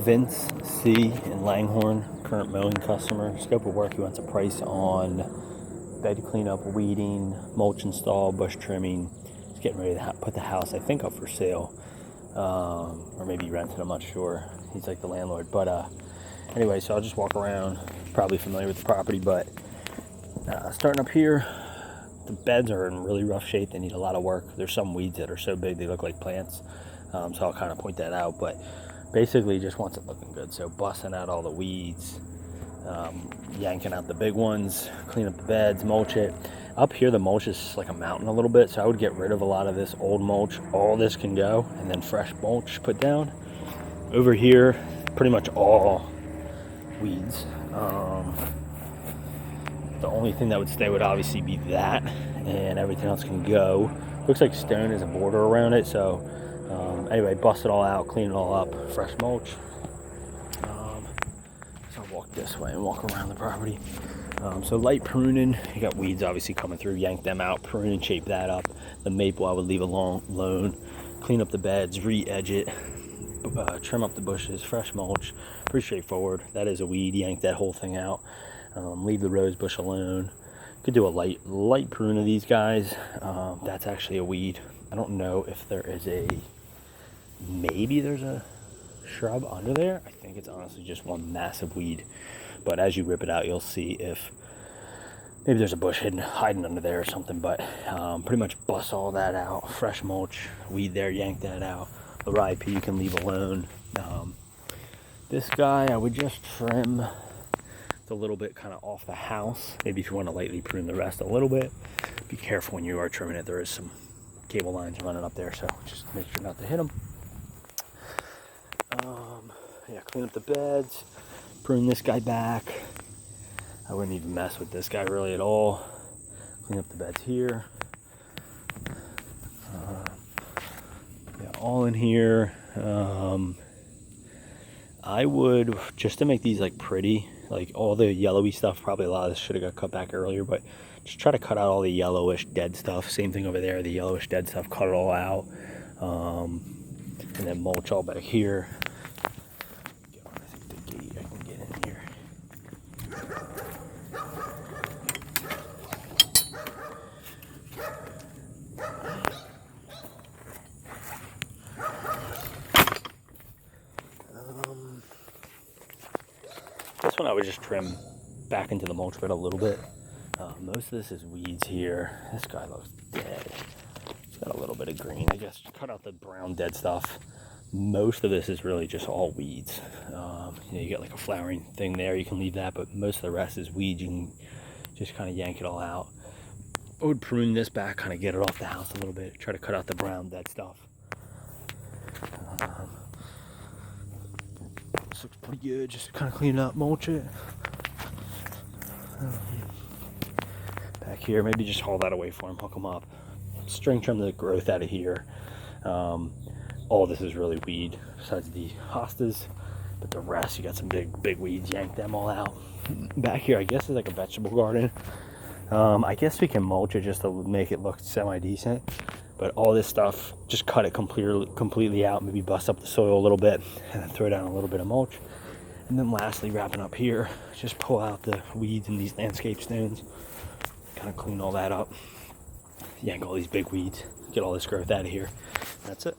Vince C. in Langhorne, current mowing customer. Scope of work, he wants a price on bed cleanup, weeding, mulch install, bush trimming. He's getting ready to put the house, I think, up for sale. Or maybe rent it, I'm not sure. He's like the landlord. But anyway, so I'll just walk around. Probably familiar with the property, but starting up here, the beds are in really rough shape. They need a lot of work. There's some weeds that are so big they look like plants. So I'll kind of point that out. But basically just wants it looking good. So busting out all the weeds, yanking out the big ones, clean up the beds, mulch it. Up here the mulch is like a mountain a little bit, so I would get rid of a lot of this old mulch. All this can go, and then fresh mulch put down. Over here, pretty much all weeds. The only thing that would stay would obviously be that, and everything else can go. Looks like stone is a border around it, so anyway, bust it all out, clean it all up, fresh mulch. So I'll walk this way and walk around the property. So light pruning, you got weeds obviously coming through, yank them out, prune and shape that up. The maple I would leave alone, clean up the beds, re-edge it, trim up the bushes, fresh mulch, pretty straightforward. That is a weed, yank that whole thing out. Leave the rose bush alone. Could do a light prune of these guys. That's actually a weed. I don't know if there is maybe there's a shrub under there. I think it's honestly just one massive weed. But as you rip it out, you'll see if maybe there's a bush hiding under there or something. But pretty much bust all that out. Fresh mulch, weed there, yank that out. The rye pea you can leave alone. This guy I would just trim a little bit kind of off the house. Maybe if you want to lightly prune the rest a little bit. Be careful when you are trimming it. There is some cable lines running up there, so just make sure not to hit them. Yeah, clean up the beds, prune this guy back. I wouldn't even mess with this guy really at all. Clean up the beds here. Yeah, all in here. I would, just to make these like pretty, like all the yellowy stuff, probably a lot of this should have got cut back earlier, but just try to cut out all the yellowish dead stuff. Same thing over there, the yellowish dead stuff, cut it all out. And then mulch all back here. I think the gate I can get in here. This one I would just trim back into the mulch bed a little bit. Most of this is weeds here. This guy looks dead. It's got a little bit of green. I guess cut out the brown dead stuff. Most of this is really just all weeds. You get like a flowering thing there. You can leave that, but most of the rest is weeds. You can just kind of yank it all out. I would prune this back, kind of get it off the house a little bit. Try to cut out the brown dead stuff. This looks pretty good. Just kind of clean it up, mulch it. Back here, maybe just haul that away for him, hook them up. String trim the growth out of here. All this is really weed, besides the hostas. But the rest, you got some big weeds, yank them all out. Back here, I guess, is like a vegetable garden. I guess we can mulch it just to make it look semi-decent. But all this stuff, just cut it completely out. Maybe bust up the soil a little bit, and then throw down a little bit of mulch. And then lastly, wrapping up here, just pull out the weeds and these landscape stones. Kind of clean all that up. Yank all these big weeds. Get all this growth out of here. That's it.